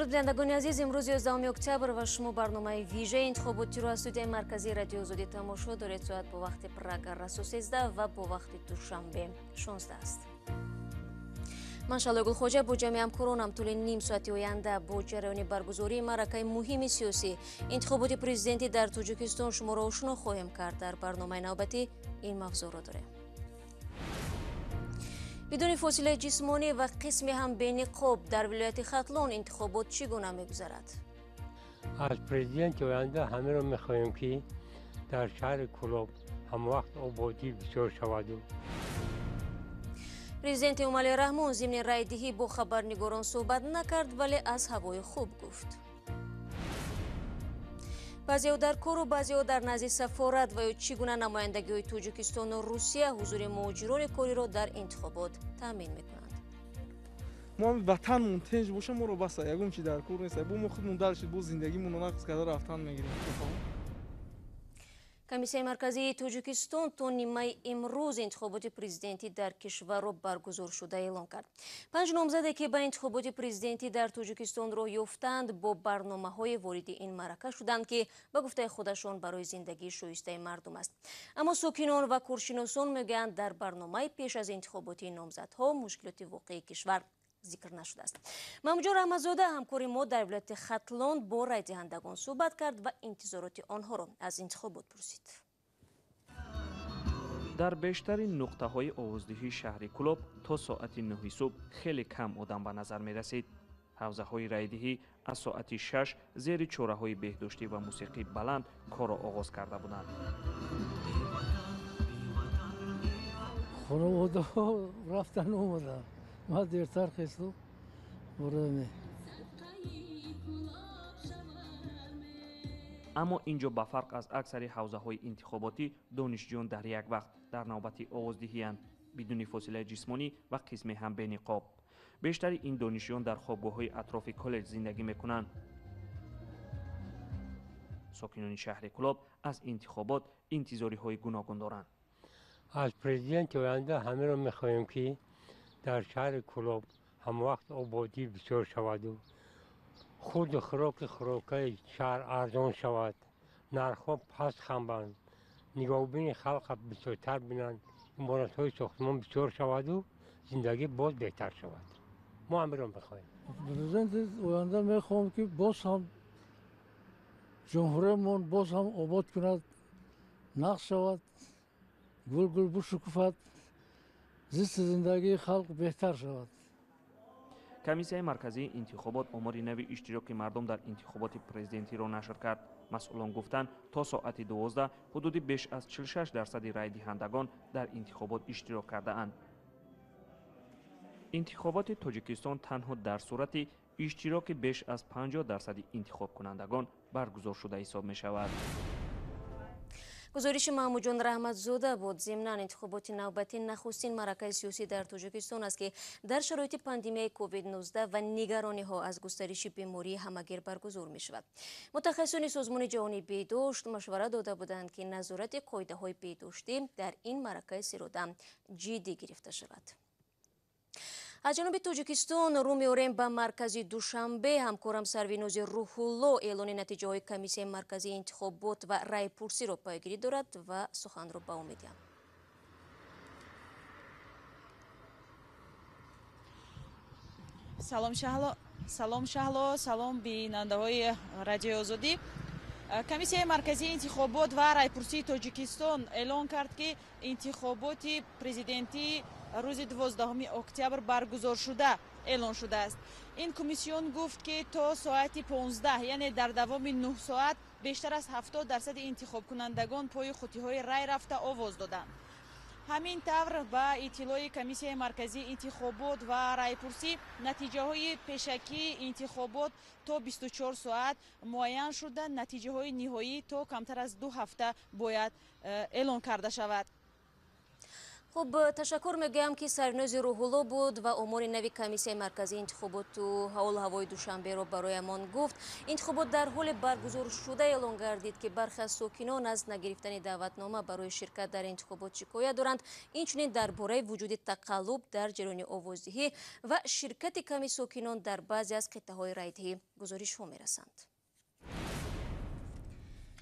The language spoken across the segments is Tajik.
درود بینندگان عزیز، امروز 11 اکتبر و شما برنامه ویژه انتخاباتی رو از استودیوی مرکزی رادیو آزادی تماشا دارید. ساعت با وقت پراگ رسو 13 و با وقت دوشنبه 16 است. من شالای گلخوجه با جمعی همکارانم طول نیم ساعتی آینده با جریان برگزاری معرکه مهم سیاسی انتخابات پرزیدنتی در تاجیکستان شما را آشنا خواهیم کرد. در برنامه نوبتی این موضوع را داریم. بدون فاصله جسمانی و قسمی هم بین نقاب در ولایت ختلان انتخابات چگونه می‌گذرد؟ از پرزیدنت آینده همه را می‌خواهیم که در شهر کلاب هم وقت آبادی بسیار شود. پرزیدنت امالی رحمان ضمن رای دهی با خبرنگاران صحبت نکرد ولی از هوای خوب گفت. بعضی‌ها در کار و بعضی‌ها در نزد سفارت و چگونه نمایندگی تاجیکستان و روسیه حضور مهاجران کاری را در انتخابات تامین می‌کنند. ما وطنمون تنج باشه ما رو بس یگم چی در کور نیست بو ما خودمون درش بو زندگیمون رو نقص کرده رفتن میگیریم. کمیسیون مرکزی تاجیکستان تا نیمه امروز انتخابات پرزیدنتی در کشور را برگزار شده اعلام کرد. 5 نامزدی که به انتخابات پرزیدنتی در تاجیکستان راه یافتند با برنامه‌های وارد این معرکه شدند که به گفته خودشان برای زندگی شایسته مردم است. اما ساکنان و کارشناسان میگویند در برنامه پیش از انتخابات نامزدها مشکلات واقعی کشور ذکر نشده است. محمود رحمت‌زاده همکار ما در ولایت ختلان با رای دهندگان صحبت کرد و انتظارات آنها را از انتخابات پرسید. در بیشترین نقطه‌های آوازدهی شهر کلوب تا ساعت 9 صبح خیلی کم آدم به نظر می رسید. حوزه‌های رایدهی از ساعت 6 زیر چوره‌های بهداشتی و موسیقی بلند کار را آغاز کرده بودند. خانواده رفتن اومدن. ما دیرتر خستم برای اما اینجا به فرق از اکثر حوزه‌های انتخاباتی دانشجویان در یک وقت در نوبت آوازدهی‌اند بدون فاصله جسمانی و قسم هم به نقاب. بیشتر این دانشجویان در خوابگاه‌های اطراف کالج زندگی می‌کنند. ساکنان شهر کلاب از انتخابات انتظاری‌های گوناگون دارند. از پرزیدنت آینده همه را می‌خواهیم که در شهر کلاب هم وقت آبادی بسیار شود و خود خوراک شهر ارزان شود، نرخ‌ها پست خنبند، نگاهبین خلق بسیارتر بینند، عمارت‌های ساختمان بسیار شود و زندگی باز بهتر شود. ما همه را می‌خواهیم. پرزیدنت آینده میخوام که باز هم جمهوریمون باز هم آباد کند، نقش شود، گل بشکفد، زیست زندگی خلق بهتر شود. کمیسیون مرکزی انتخابات آمار نو اشتراک مردم در انتخابات پرزیدنتی را نشر کرد. مسئولان گفتند تا ساعت 12 حدود بیش از 46% رای دهندگان در انتخابات اشتراک کرده اند. انتخابات تاجیکستان تنها در صورت اشتراک بیش از 50% انتخاب کنندگان برگزار شده حساب می شود. گزارش محمود رحمت‌زاده بود. ضمن انتخابات نوبتی نخستین معرکه سیاسی در تاجیکستان است که در شرایط پاندمی کووید 19 و نگرانی ها از گسترش بیماری همگیر برگزار می شود. متخصصان سازمان جهانی بهداشت مشورت داده بودند که نظارت قاعده های بهداشتی در این معرکه سرودم جدی گرفته شود. از جنوب تاجیکستان رو می‌آوریم به مرکز دوشنبه. همکارم سرویناز روح الله اعلان نتیجه های کمیسیون مرکزی انتخابات و رای پرسی را پیگیری دارد و سخن را به او می‌دهم. سلام شهلا، سلام بیننده‌های رادیو آزادی. کمیسیون مرکزی انتخابات و رایپرسی تاجیکستان اعلان کرد که انتخابات پرزیدنتی روز 12 اکتبر برگزار شده اعلان شده است. این کمیسیون گفت که تا ساعت 15 یعنی در دوام 9 ساعت بیشتر از 70% انتخاب کنندگان پای خوتی‌های رای رفته آواز دادند. همین طور با اطلاع کمیسیون مرکزی انتخابات و رایپرسی نتیجه های پیشکی انتخابات تا 24 ساعت معین شده. نتیجه های نهایی تا کمتر از 2 هفته باید اعلان کرده شود. خب تشکر میگم که سرنوز روح‌الله بود و امور نوی کمیسیون مرکزی انتخابات تو حول هوای دوشنبه رو برایمان گفت. انتخابات در حال برگزار شده اعلام گردید که برخی از ساکنان از نگرفتن دعوتنامه برای شرکت در انتخابات شکایت دارند. اینچنین درباره وجود تقلب در جریان آوازدهی و شرکت کمی ساکنان در بعضی از قطعه‌های رایدهی گزارش‌ها می‌رسند.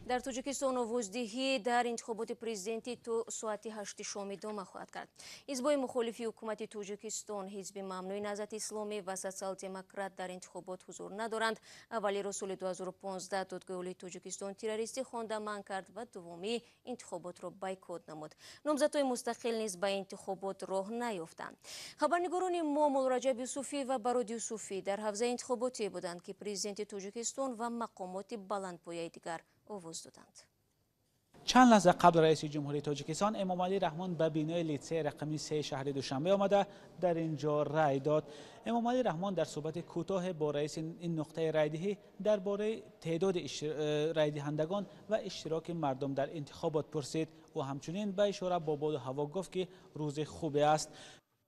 در تاجیکستان آوازدهی در انتخابات پرزیدنتی تو ساعت 8 شام ادامه خواهد کرد. حزب‌های مخالف حکومت تاجیکستان، حزب ممنوع نهضت اسلامی و سوسیال دموکرات در انتخابات حضور ندارند. اولی را سال 2015 دادگاه عالی تاجیکستان تروریستی خوانده منع کرد و دومی انتخابات را بایکوت نمود. نامزدهای مستقل نیز به انتخابات راه نیافتند. خبرنگاران ما مولرجب یوسفی و براد یوسفی در حوزه انتخاباتی بودند که پرزیدنت تاجیکستان و مقامات بلندپایه دیگر آواز دادند. چند لحظه قبل رئیس جمهوری تاجیکستان امام علی رحمان به بینای لیتسه رقمی 3 شهر دوشنبه آمده در اینجا رای داد. امام علی رحمان در صحبت کوتاه با رئیس این نقطه رایدهی درباره تعداد رای دهندگان و اشتراک مردم در انتخابات پرسید. او همچنین به اشاره با باد و هوا گفت که روز خوبی است.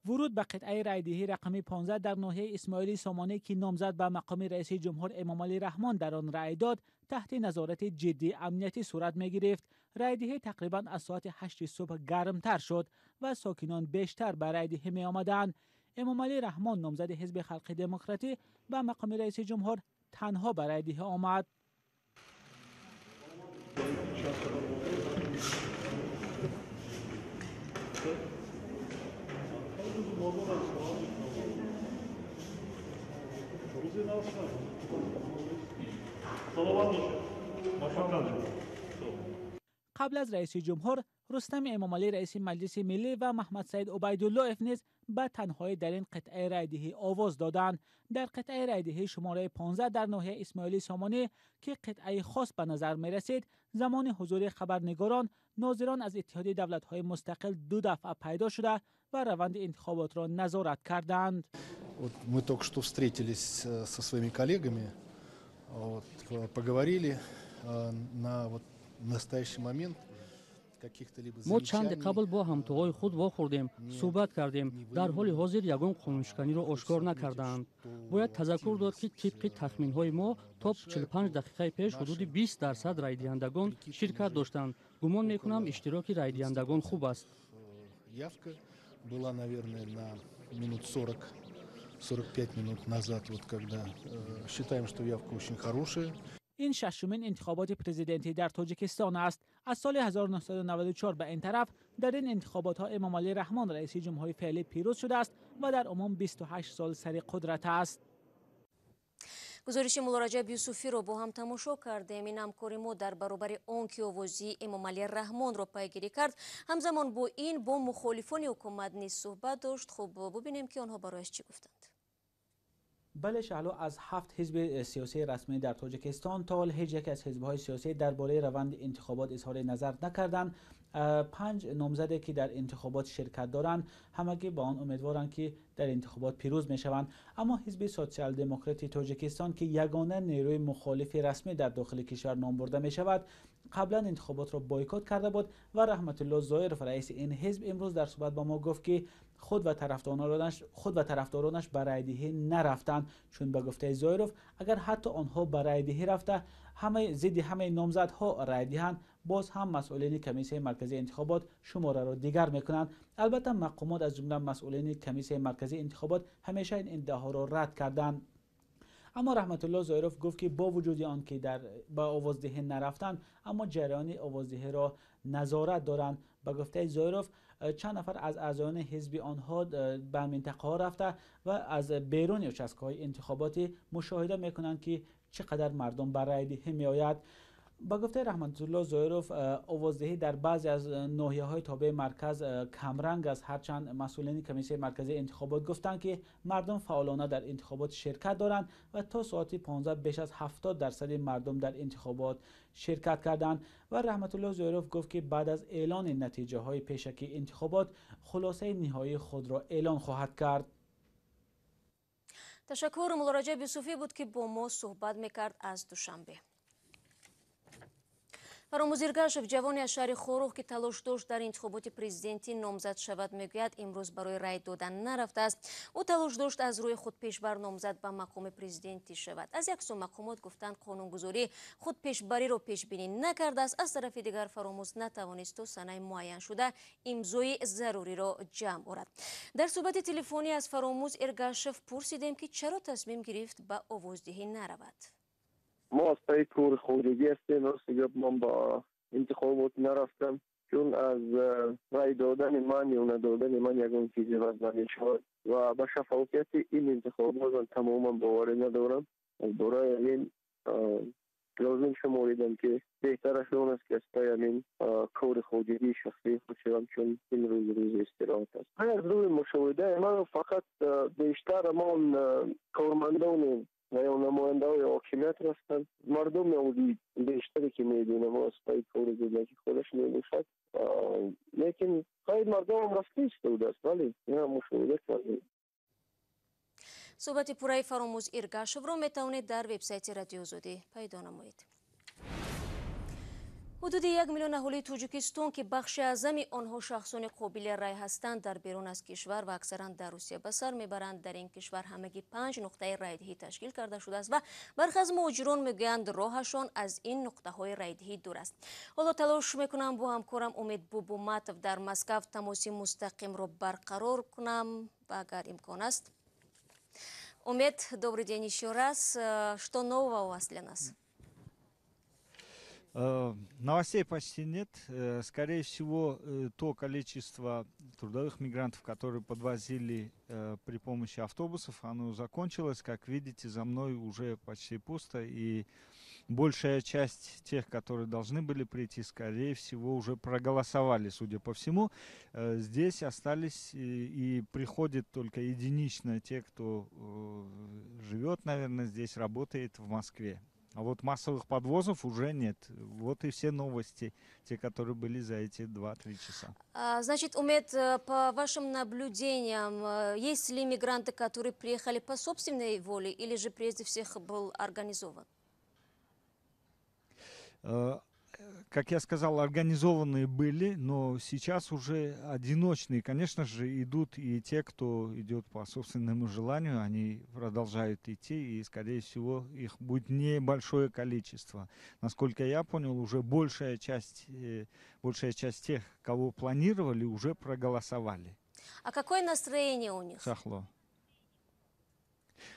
ورود به قطعه رایدهی رقمی 15 در ناحیه اسماعیلی سامانه که نامزد به مقام رئیس جمهور امام علی رحمان در آن رای داد تحت نظارت جدی امنیتی صورت می گرفت. رایدهی تقریبا از ساعت 8 صبح گرمتر شد و ساکنان بیشتر به رایدهی می آمدند. امام علی رحمان نامزد حزب خلق دموکراتی به مقام رئیس جمهور تنها به رایدهی آمد. قبل از رئیس جمهور رستم امامعلی رئیس مجلس ملی و محمد سعید عبیدالله نیز به تنهایی در این قطعه رایدهی آواز دادند. در قطعه رایدهی شماره 15 در ناحیه اسماعیلی سامانه که قطعه خاص به نظر می رسید، زمان حضور خبرنگاران ناظران از اتحاد دولت‌های مستقل 2 دفعه پیدا شده و روند انتخابات را نظارت کردند. Мы только что встретились со своими коллегами, поговорили на настоящий момент. ما چند قبل با همتاهای خود واخوردیم، صحبت کردیم. در حال حاضر یگان قانونشکنی را آشکار نکردند. باید تذکر داد که طبق تخمین‌های ما تا 45 دقیقه پیش حدود 20% رای دهندگان شرکت داشتند. گمان میکنم اشتراک رای دهندگان خوب است. Явка была, наверное, на минут 40-45 минут назад, вот когда считаем, что явка очень хорошая. این ششمین انتخابات پرزیدنتی در تاجیکستان است. از سال 1994 به این طرف در این انتخابات ها امام علی رحمان رئیس جمهوری فعلی پیروز شده است و در عموم 28 سال سر قدرت است. گزارش مولرجب یوسفی رو با هم تماشا کردیم. این همکاری ما در برابر آن که آوازی امام علی رحمان را پیگیری کرد، همزمان با این با مخالفان حکومت نیز صحبت داشت. خب ببینیم که آنها برایش چی گفتند. بله شهلا، از 7 حزب سیاسی رسمی در تاجیکستان تا حال هیچ یک از حزب‌های سیاسی درباره روند انتخابات اظهار نظر نکردند. 5 نامزدی که در انتخابات شرکت دارند همگی با آن امیدوارند که در انتخابات پیروز میشوند، اما حزب سوسیال دموکراتی تاجیکستان که یگانه نیروی مخالف رسمی در داخل کشور نام برده می شود قبلا انتخابات را بایکوت کرده بود و رحمت الله ظاهرف رئیس این حزب امروز در صحبت با ما گفت که خود و طرفدارانش به رایدهی نرفتند، چون به گفته ظاهرف اگر حتی آنها به رایدهی رفته ضد همه نامزدها رای دهند، باز هم مسئولین کمیسیون مرکزی انتخابات شماره را دیگر میکنند. البته مقامات از جمله مسئولین کمیسیون مرکزی انتخابات همیشه این ادعاها را رد کردند. اما رحمت الله ظاهرف گفت که با وجود آن که به آوازدهی نرفتند اما جریان آوازدهی را نظارت دارند. به گفته ظاهرف چند نفر از اعضایان حزب آنها به منطقه ها رفته و از بیرون اچسکه‌های انتخاباتی مشاهده میکنند که چقدر مردم به رایدهی می آید. با گفته رحمت الله ظاهرف آوازدهی در بعضی از ناحیه‌های تابع مرکز کمرنگ است، هرچند مسئولین کمیسیون مرکزی انتخابات گفتند که مردم فعالانه در انتخابات شرکت دارند و تا ساعت 15 بیش از 70% مردم در انتخابات شرکت کردند. و رحمت الله ظاهرف گفت که بعد از اعلان نتیجه های پیشکی انتخابات خلاصه نهایی خود را اعلان خواهد کرد. تشکر. مولرجب یوسفی بود که با ما صحبت میکرد از دوشنبه. فاراموز ергашев ҷавони аз шаҳри хорух ки талош дошт дар интихоботи президентӣ номзад шавад мегӯяд имрӯз барои рай додан нарафтааст. ӯ талош дошт аз рӯи худпешбар номзад ба мақоми президентӣ шавад. аз як сӯ мақомот гуфтанд қонунгузорӣ худпешбариро пешбинӣ накардааст. аз тарафи дигар фаромӯз натавонист то санаи муайян шуда имзои заруриро ҷамъ орад. дар суҳбати телефонӣ аз фаромӯз ергашев пурсидем ки чаро тасмим гирифт ба овоздиҳӣ наравад. ما از پای کور خودگی هستیم راستگاه من با انتخابات نرفتم چون از رای دادن من یا ندادن من یکون چیزی وزن شد و به شفافیت این انتخابات من تماما باور ندارم. از برای این لازم شماریدم که بهتر از اون است که از پای این کور خودگی شخصی خود شدم چون این روز استراحت است. از روی مشاهده من فقط بیشتر من کارمندان و یا نماینده های حاکمیت هستند. مردم اوزی بیشتری که میدونم از پای کور زندگی خودش میباشد لیکن خیلی مردم هم رفتی استوده است ولی این هم مشاهده کردیم. صحبت پورای فاراموز ергашевро метавонед дар вебсайти радиозодӣ пайдо намоед. ҳудуди 1 миллион аҳолии тоҷикистон ки бахши аъзами онҳо шахсони қобили рай ҳастанд дар берун аз кишвар ва аксаран дар русия ба сар мебаранд. дар ин кишвар ҳамагӣ 5 нуқтаи райдиҳӣ ташкил карда шудааст ва бархи аз муҳоҷирон мегӯянд роҳашон аз ин нуқтаҳои райдиҳӣ дур аст. ҳоло талош мекунам бо ҳамкорам умед бубуматов дар Москав тамоси мустақимро барқарор кунам ва агар имкон аст. Умед, добрый день еще раз. Что нового у вас для нас? Новостей почти нет. Скорее всего, то количество трудовых мигрантов, которые подвозили при помощи автобусов, оно закончилось. Как видите, за мной уже почти пусто. И большая часть тех, которые должны были прийти, скорее всего, уже проголосовали, судя по всему. Здесь остались и приходят только единично те, кто живет, наверное, здесь, работает в Москве. А вот массовых подвозов уже нет. Вот и все новости, те, которые были за эти 2-3 часа. Значит, Умед, по вашим наблюдениям, есть ли мигранты, которые приехали по собственной воле или же прежде всего был организован? Как я сказал, организованные были, но сейчас уже одиночные. Конечно же, идут и те, кто идет по собственному желанию, они продолжают идти, и, скорее всего, их будет небольшое количество. Насколько я понял, уже большая часть тех, кого планировали, уже проголосовали. А какое настроение у них? Шахло.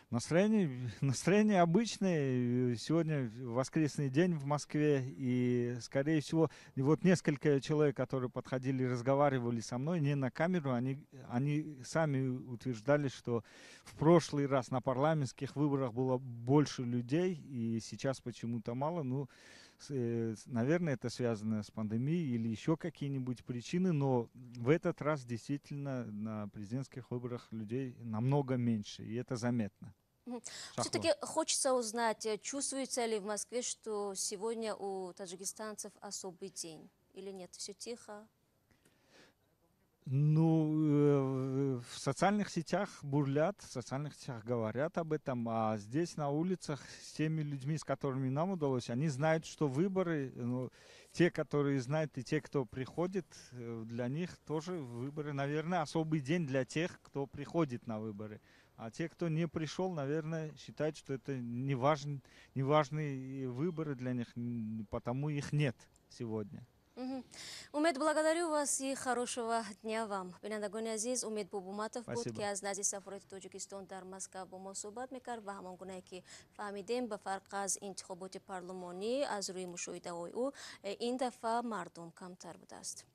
Настроение обычное. Сегодня воскресный день в Москве. И, скорее всего, вот несколько человек, которые подходили и разговаривали со мной, не на камеру, они сами утверждали, что в прошлый раз на парламентских выборах было больше людей, и сейчас почему-то мало. Ну, наверное, это связано с пандемией или еще какие-нибудь причины, но в этот раз действительно на президентских выборах людей намного меньше, и это заметно. Все-таки хочется узнать, чувствуется ли в Москве, что сегодня у таджикистанцев особый день, или нет, все тихо? Ну, в социальных сетях бурлят, в социальных сетях говорят об этом, а здесь на улицах с теми людьми, с которыми нам удалось, они знают, что выборы, ну, те, которые знают, и те, кто приходит, для них тоже выборы, наверное, особый день для тех, кто приходит на выборы. А те, кто не пришел, наверное, считают, что это неважные выборы для них, потому их нет сегодня. Умед, благодарю вас и хорошего дня вам. Бинандагони азиз, Умед Бубуматов буд ки аз назди сафорати Тоҷикистон дар Москва бо мо суҳбат мекард ва ҳамон гунае ки фаҳмидем ба фарқ аз интихоботи парлумонӣ аз рӯи мушоҳидаҳои ӯ ин дафъа мардум камтар будааст.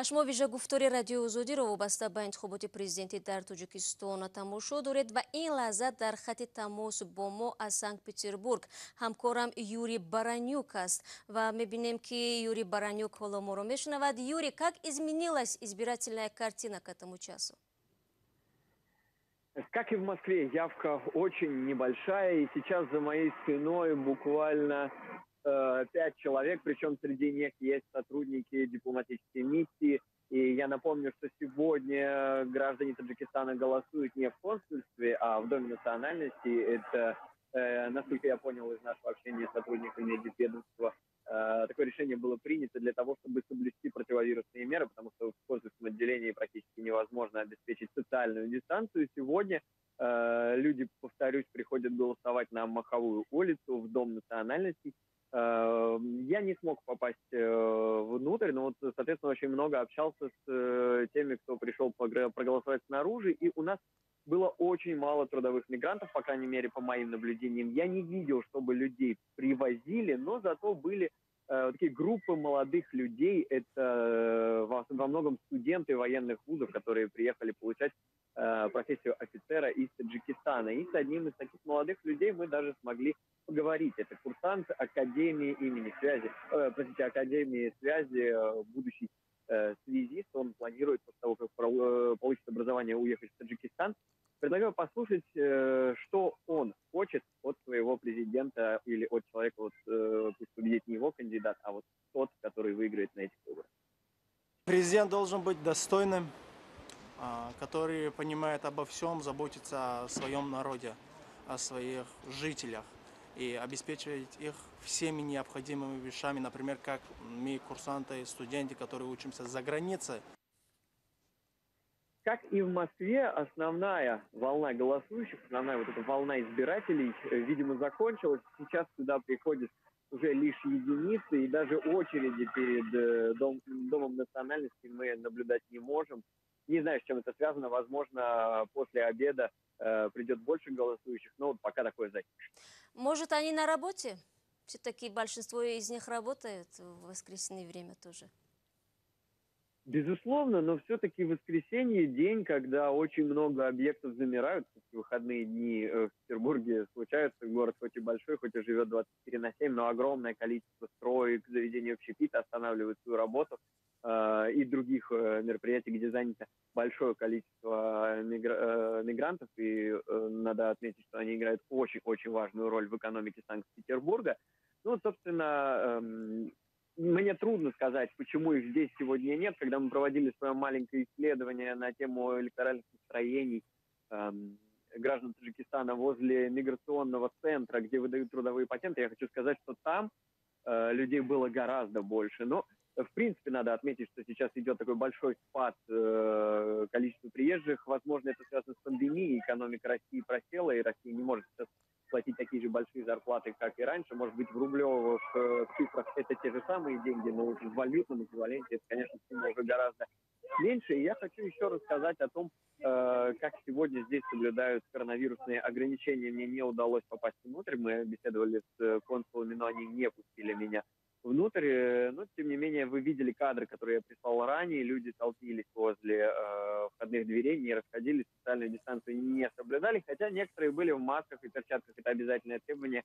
شما ویژه گفتار رادیو آزادی را وابسته به انتخابات پرزیدنتی در تاجیکستان تماشا دارید و این لحظه در خط تماس با ما از سنت پتربورگ همکارم یوری Баранюк است و میبینیم که یوری Баранюк حالا ما را میشنود. Юрий, как изменилась избирательная картина к этому часу? Как и в Москве, явка очень небольшая, и сейчас за моей спиной буквально 5 человек, причем среди них есть сотрудники дипломатической миссии. И я напомню, что сегодня граждане Таджикистана голосуют не в консульстве, а в Доме национальности. Это, насколько я понял из нашего общения с сотрудниками дипведомства, такое решение было принято для того, чтобы соблюсти противовирусные меры, потому что в консульском отделении практически невозможно обеспечить социальную дистанцию. Сегодня люди, повторюсь, приходят голосовать на Маховую улицу, в Дом национальностей. Я не смог попасть внутрь, но вот, соответственно, очень много общался с теми, кто пришел проголосовать снаружи, и у нас было очень мало трудовых мигрантов, по крайней мере, по моим наблюдениям. Я не видел, чтобы людей привозили, но зато были такие группы молодых людей, это во многом студенты военных вузов, которые приехали получать профессию офицера из Таджикистана. И с одним из таких молодых людей мы даже смогли поговорить. Это курсант Академии имени связи, Академии связи, будущий связист. Он планирует после того, как получит образование, уехать в Таджикистан. Предлагаю послушать, что он хочет от своего президента или от человека, вот, пусть победит не его кандидат, а вот тот, который выиграет на этих выборах. Президент должен быть достойным, который понимает обо всем, заботится о своем народе, о своих жителях и обеспечивать их всеми необходимыми вещами, например, как мы, курсанты, студенты, которые учимся за границей. Как и в Москве, основная волна голосующих, основная вот эта волна избирателей, видимо, закончилась. Сейчас сюда приходят уже лишь единицы, и даже очереди перед Домом национальности мы наблюдать не можем. Не знаю, с чем это связано. Возможно, после обеда придет больше голосующих, но вот пока такое затишье. Может, они на работе? Все-таки большинство из них работает в воскресное время тоже. Безусловно, но все-таки воскресенье день, когда очень много объектов замирают. В выходные дни в Петербурге случаются. Город хоть и большой, хоть и живет 24/7, но огромное количество строек, заведений общепита останавливают свою работу. И других мероприятий, где занято большое количество мигрантов. И надо отметить, что они играют очень-очень важную роль в экономике Санкт-Петербурга. Ну, собственно, мне трудно сказать, почему их здесь сегодня нет. Когда мы проводили свое маленькое исследование на тему электоральных настроений граждан Таджикистана возле миграционного центра, где выдают трудовые патенты, я хочу сказать, что там людей было гораздо больше. Но, в принципе, надо отметить, что сейчас идет такой большой спад количества приезжих. Возможно, это связано с пандемией. Экономика России просела, и Россия не может сейчас платить такие же большие зарплаты, как и раньше. Может быть, в рублевых цифрах это те же самые деньги, но в валютном эквиваленте это, конечно, сумма уже гораздо меньше. И я хочу еще рассказать о том, как сегодня здесь соблюдают коронавирусные ограничения. Мне не удалось попасть внутрь. Мы беседовали с консулами, но они не пустили меня внутрь. Но, тем не менее, вы видели кадры, которые я прислал ранее. Люди толпились возле входных дверей, не расходились, социальную дистанцию не соблюдали, хотя некоторые были в масках и перчатках. Это обязательное требование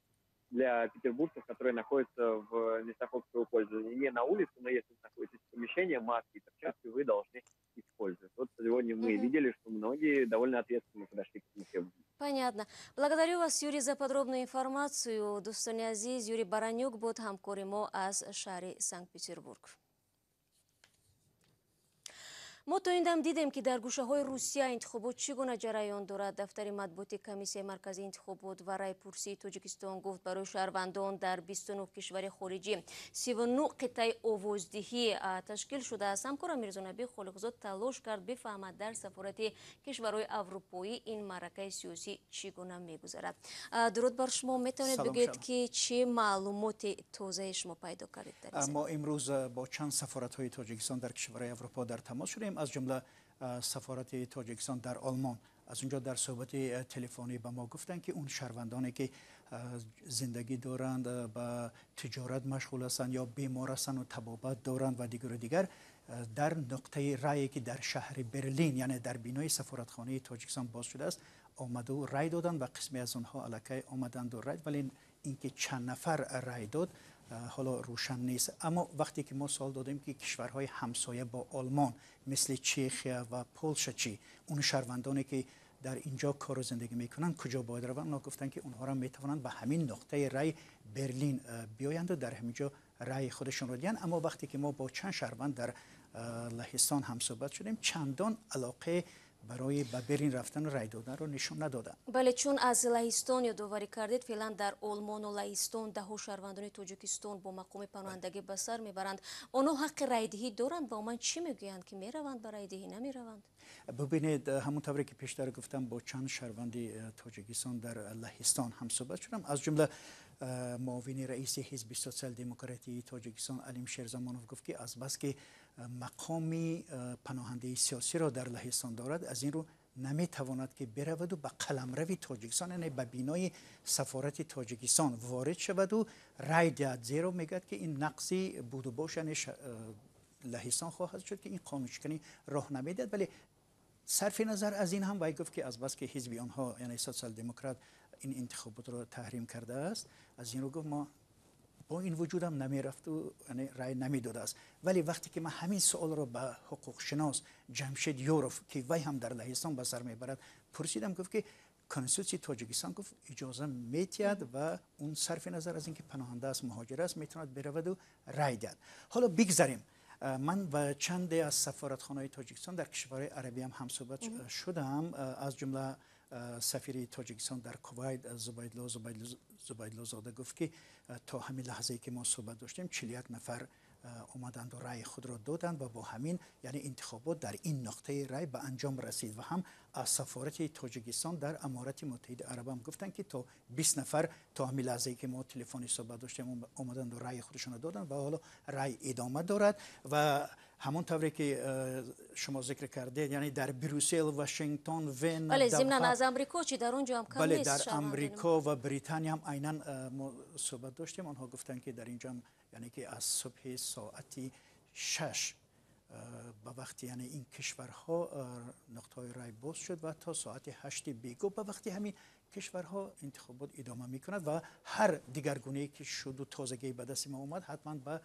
для петербуржцев, которые находятся в местах общего пользования. Не на улице, но если вы находитесь в помещении, маски и перчатки вы должны использовать. Вот сегодня мы видели, что многие довольно ответственно подошли к этому требованию. Понятно. Благодарю вас, Юрий, за подробную информацию. Достойный азиз, Юрий Баранюк بود همکار ما از شهر سنت پتربورگ. ما تا این دم دیدیم که در گوشه های روسیه انتخابات چگونه جریان دارد. دفتر مطبوعاتی کمیسیون مرکزی انتخابات و رایپرسی تاجیکستان گفت برای شهروندان در 29 کشور خارجی 39 قطعه آوازدهی تشکیل شده است. همکارم میرزانبی خالقزاد تلاش کرد بفهمد در سفارت کشورهای اروپایی این معرکه سیاسی چگونه میگذرد. درود بر شما. میتونید بگید که چه معلومات تازه شما پیدا کردید در این؟ ما امروز با چند سفارت های تاجیکستان در کشورهای اروپا در تماس شدیم، از جمله سفارت تاجیکستان در آلمان. از اونجا در صحبت تلفنی به ما گفتن که اون شهروندانی که زندگی دارند با تجارت مشغول هستند یا بیمار هستند و طبابت دارند و دیگر در نقطه رایی که در شهر برلین یعنی در بینای سفارتخانه تاجیکستان باز شده است آمده و رای دادند و قسمی از آنها الکی آمدند و رای، ولی اینکه چند نفر رای داد حالا روشن نیست. اما وقتی که ما سوال دادیم که کشورهای همسایه با آلمان مثل چخیه و پولش چی، اون شهروندانی که در اینجا کار و زندگی میکنن کجا باید روند، اونا گفتن که اونها را میتوانند به همین نقطه رای برلین بیایند و در همینجا رای خودشون رو دیدن. اما وقتی که ما با چند شهروند در لهستان هم صحبت شدیم چندان علاقه برای به برلین رفتن و رای دادن رو نشون ندادن. بله، چون از لهستان یادآوری کردید فعلا در آلمان و لهستان دهها شهروندان تاجیکستان با مقام پناهندگی به سر میبرند. آنها حق رایدهی دارند و من چی میگویند که میروند به رایدهی نمیروند؟ ببینید همونطوری که پیشتر گفتم با چند شهروند تاجیکستان در لهستان هم صحبت شدم، از جمله معاون رئیس حزب سوسیال دموکراتی تاجیکستان علیم شیرزمانوف گفت که از بس که مقامی پناهنده سیاسی را در لهستان دارد از این رو نمیتواند که برود و به قلمرو تاجیکستان یعنی به بینای سفارت تاجیکستان وارد شود و رای دهد، زیرا میگد که این نقصی بود و باش لهستان خواهد شد که این قانونشکنی راه نمیدهد. ولی صرف نظر از این هم وای گفت که از بس که حزب آنها یعنی سوسیال دموکرات این انتخابات رو تحریم کرده است، از این رو گفت ما با این وجود هم نمیرفت و یعنی رای نمیداده است. ولی وقتی که من همین سوال رو به حقوق شناس جمشید یوروف که وی هم در لهستان به سر میبرد پرسیدم، گفت که کنستیتوسی تاجیکستان گفت اجازه میتید و اون صرف نظر از اینکه پناهنده است مهاجر است میتواند برود و رای دهد. حالا بگذاریم من و چند از سفارتخانه‌های تاجیکستان در کشورهای عربی هم صحبت شدم، از جمله سفیر تاجیکستان در کویت زبیدلو زاده گفت که تا همین لحظه‌ای که ما صحبت داشتیم 41 نفر اومدند و رای خود را دادند و با همین یعنی انتخابات در این نقطه رای به انجام رسید. و هم از سفارت تاجیکستان در امارات متحده عرب هم گفتن که تا 20 نفر تا همین لحظه‌ای که ما تلفنی صحبت داشتیم اومدند و رای خودشون را دادند و حالا رای ادامه دارد. و همونطوری که شما ذکر کردید یعنی در بروسل، واشنگتن، وین، بله، ضمن از امریکا چی در اونجا هم کم نیست؟ در امریکا و بریتانیا هم عیناً ما صحبت داشتیم، آنها گفتن که در اینجا هم یعنی که از صبح ساعتی 6 به وقتی یعنی این کشورها نقطه‌های رای باز شد و تا ساعت 8 بیگو به وقتی همین کشورها انتخابات ادامه میکند و هر دیگرگونه‌ای که شد و تازگی به دست ما اومد حتما به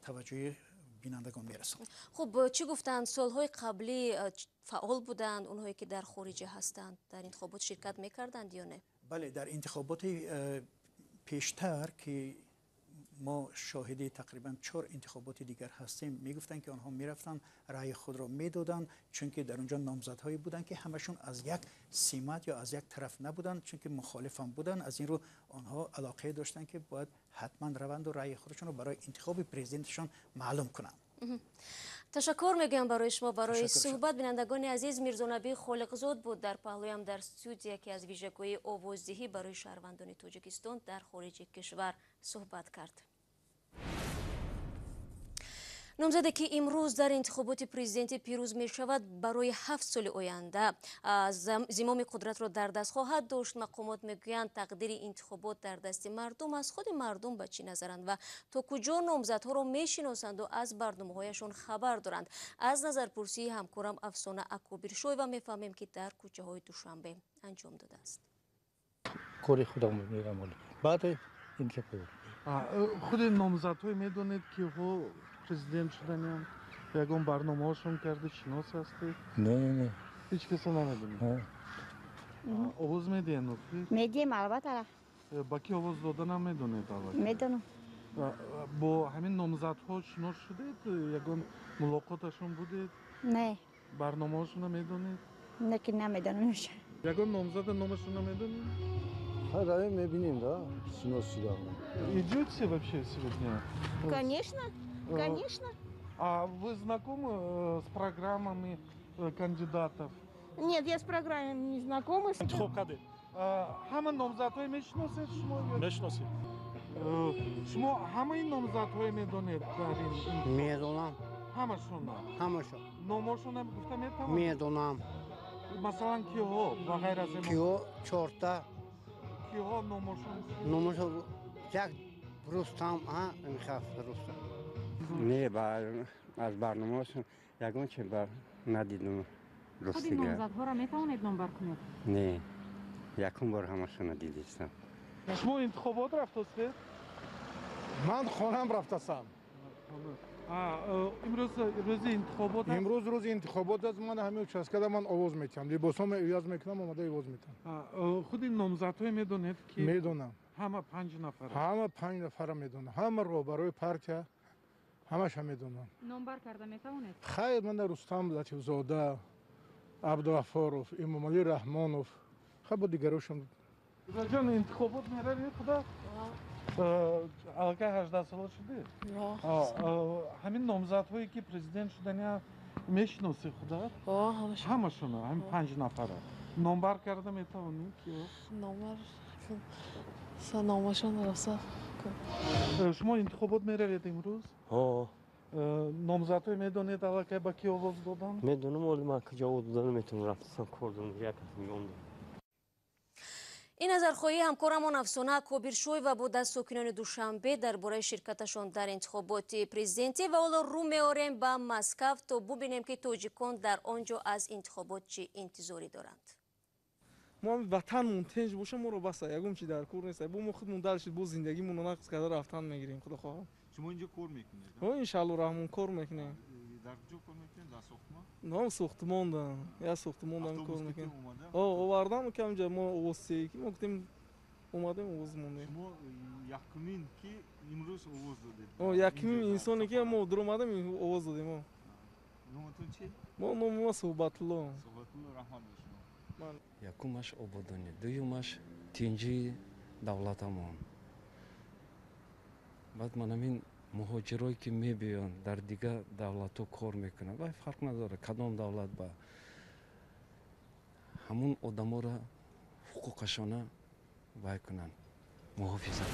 توجه بینندگان میرسند. خب چی گفتند؟ سالهای قبلی فعال بودند اونهایی که در خارج هستند در انتخابات شرکت میکردند یا نه؟ بله، در انتخابات پیشتر که ما شاهد تقریبا 4 انتخابات دیگر هستیم میگفتن که آنها میرفتن رأی خود را میدادن، چون که در اونجا نامزدهایی بودن که همشون از یک سمت یا از یک طرف نبودن، چون که مخالف هم بودن. از این رو آنها علاقه داشتن که باید حتما روند و رأی خودشون رو برای انتخاب پرزیدنتشان معلوم کنن. تشکر میگم برای شما برای صحبت. بینندگان عزیز، میرزا نبی خالقزاد بود در پهلویم در استودیو که از ویژگی آوازدهی برای شهروندان تاجیکستان در خارج کشور صحبت کرد. نامزدی که امروز در انتخابات پرزیدنتی پیروز می شود برای 7 سال آینده زمام قدرت را در دست خواهد داشت. مقامات میگویند تقدیر انتخابات در دست مردم است. خود مردم به چی نظرند و تا کجا نامزدها را میشناسند و از برنامه‌هایشان خبر دارند؟ از نظرپرسی همکارم افسانه اکابر شویو میفهمیم که در کوچه های دوشنبه انجام داده است. کاری خودم میگم بعد انتخابات خود نامزدهای میدونید که ها پرزیدنت شدن یکم برنامه هاشون کرده شناس هستی؟ نه هیچ کسی نمیدونه. آواز میدین نکتی؟ میدیم البته. با کی آواز دادن هم میدونید؟ میدونم. با همین نامزدها شناس شدید؟ یکم ملاقاتشون بودید؟ نه. برنامه هاشون هم میدونید؟ نه که نمیدونمش. یکم نامزد نامشون هم میدونید؟ да, میبینیم да, شناس شدم. Идете вообще сегодня? Конечно, конечно. А вы знакомы с программами кандидатов? Нет, я с программами не знакома. خب کده. همه نامزدهای میشناسید شما؟ میشناسید. شما همه این نامزدهای میدونید در این؟ میدونم. همشون؟ همشون. نامشون هم گفته میتونم؟ میدونم. مثلا کیو و غیر از این؟ کیو 4 تا. کیها نامشون نامشون یک رستم میخواست رستم نه از برنامه‌شون یگان چه بر ندیدم خود این نامزدها را میتوانید نمبر کنید؟ نه یکم بار همشون ندیدم. شما انتخابات رفتید؟ من خونم رفتم. امروز انتخابات امروز روز انتخابات است. من همین участка من آواز میتونم. لباسام عوض میکنم اومده آواز میتونم. خود این نامزدها میدونید که میدونم. همه 5 نفر. همه 5 نفر میدونم. همه رو برای پارتیا همش میدونم. نمبر کرده میتوانید؟ خیر من رستم لطیف‌زاده، عبدالغفارов، امامعلی رحمانов خب دیگرشون جان انتخابات میره خدا الان 18 سال شده. همین نامزدهایی که پرزیدنت شدن میشناسی خدا؟ همشون همین 5 نفره. نمبر کرده میتونید که نمبر نامشون رسا. شما انتخابات میروید امروز؟ نامزدهای میدونید الان که با کی آواز دادن؟ میدونم ولی من کجا آواز دادن میتونم رفتم کردم یک میگم. این نظرخواهی همکارمان افسانه کابیرشوی و با دست ساکنان دوشنبه درباره شرکتشان در انتخابات پرزیدنتی و حالا رو میاریم به مسکو تا ببینیم که تاجیکان در آنجا از انتخابات چه انتظاری دارند. ما وطنمون تنج باشه ما رو بس یگم چی در کور نیست. بو ما خودمون درشید بو زندگیمون رو نقص کرده رفتن میگیریم خدا خواه. شما اینجا کار میکنید؟ ان شاء الله رحمون کار میکنیم. در کجا کار میکنید؟ در ساختمان؟ نه ساختمان ده. یا ساختمان داریم کار میکنیم. آوردن که اینجا ما اوستی که ما گفتیم اومدیم اوز موندیم. شما یکمین که امروز اوز دادید؟ یکمین انسانی که ما در اومدیم اوز دادیم. نومتون چی؟ ما صحبت الله. صحبت الله رحمت بشما. یکمش آبادانی، دویمش تینجی دولتمون. بعد من همین مهاجرایی که میبیان در دیگه دولت ها کار میکنن و فرق نداره کدام دولت با همون آدم ها را حقوقشان وای کنن محافظت.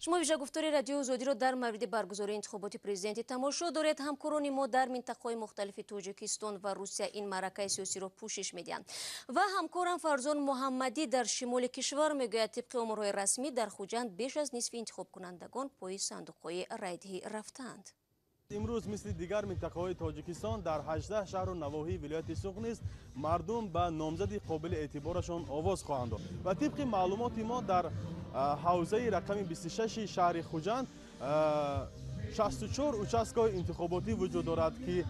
شما ویژه گفتار رادیو آزادی را در مورد برگزاری انتخابات پرزیدنتی تماشا دارید. همکاران ما در منطقه‌های مختلف تاجیکستان و روسیه این معرکه سیاسی را پوشش میدهند و همکارم فرزان محمدی در شمال کشور میگوید طبق امورهای رسمی در خوجند بیش از نصف انتخاب کنندگان پای صندوق‌های رایدهی رفتند. امروز مثل دیگر منطقه‌های تاجیکستان در 18 شهر و نواحی ولایت سوق نیز مردم به نامزد قابل اعتبارشان آواز خواهند داد و طبق معلومات ما در حوزه رقم 26 شهر خوجند 64 участк‌های انتخاباتی وجود دارد که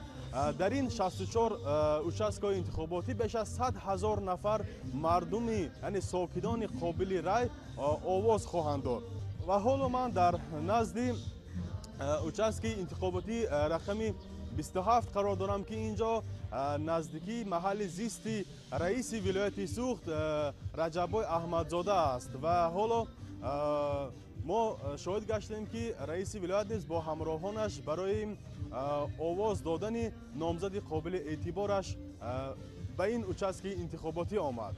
در این 64 участк‌های انتخاباتی بیش از 100,000 نفر مردمی یعنی ساکنان قابل رای آواز خواهند داد و حالا من در نزد участки انتخاباتی رقم 27 قرار دارم که اینجا نزدیکی محل زیستی رئیس ولایت سوخت رجبای احمدزاده است و حالا ما شاهد گشتیم که رئیس ولایت نیز با همراهانش برای آواز دادن نامزد قابل اعتبارش به این участки انتخاباتی آمد.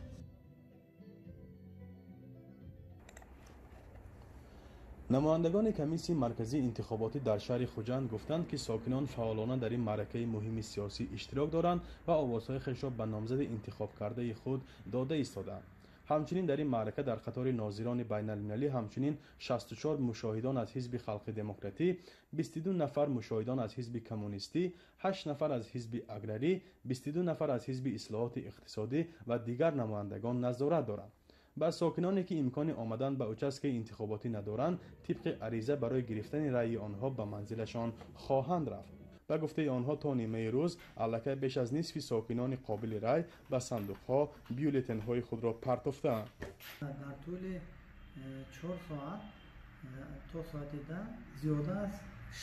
نمایندگان کمیسیون مرکزی انتخاباتی در شهر خوجند گفتند که ساکنان فعالانه در این معرکه مهم سیاسی اشتراک دارند و آوازهای خود را به نامزد انتخاب کرده خود داده ایستادند. همچنین در این معرکه در قطار ناظران بین المللی همچنین 64 مشاهدان از حزب خلق دموکراتی، 22 نفر مشاهدان از حزب کمونیستی، 8 نفر از حزب اگراری، 22 نفر از حزب اصلاحات اقتصادی و دیگر نمایندگان نظارت دارند. بر ساکنانی که امکان آمدن به участки انتخاباتی ندارند طبق عریضه برای گرفتن رأی آنها به منزلشان خواهند رفت. به گفته آنها تا نیمه روز علاقه بیش از نصف ساکنان قابل رأی به صندوق‌ها بیولتن‌های خود را پرتافته‌اند. در طول 4 ساعت تا ساعت 10 زیاده از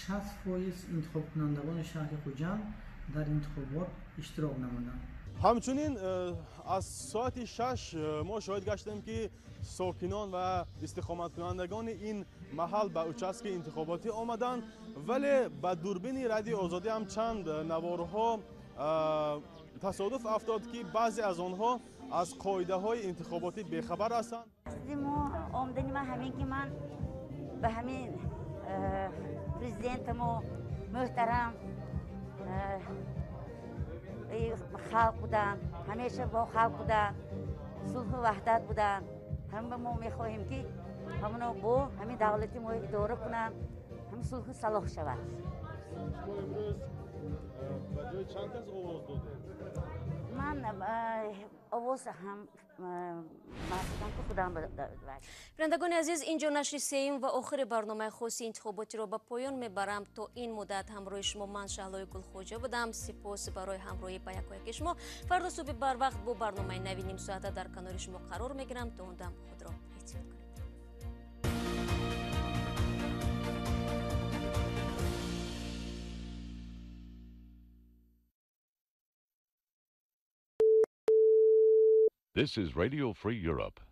60% انتخاب کنندگان شهر خوجند در انتخابات اشتراک نمودند. همچنین از ساعت 6 ما شاهد گشتیم که ساکنان و استقامت کنندگان این محل به участки انتخاباتی آمدند ولی به دوربین رادیو آزادی هم چند نوارها تصادف افتاد که بعضی از آنها از قاعده های انتخاباتی بیخبر هستند. ما آمدنی من همین که من به همین پرزیدنت ما محترم خلق بودن، همیشه با خلق بودن، صلح و وحدت بودن هم به ما میخواهیم که همونو با همین دولتی ما اداره کنن هم صلح صلاح شود. من آواز هم مردم که خودم بینندگان عزیز، اینجا نشر سوم و آخر برنامه خاص انتخاباتی را به پایان میبرم. تا این مدت همراه شما من شهلای گلخوجه بودم. سپاس برای همراهی با یک شما. فردا صبح بر وقت با برنامه نوی نیم ساعته در کنار شما قرار میگیرم. تا اون دم خود را احتیاط کنید. This is Radio Free Europe.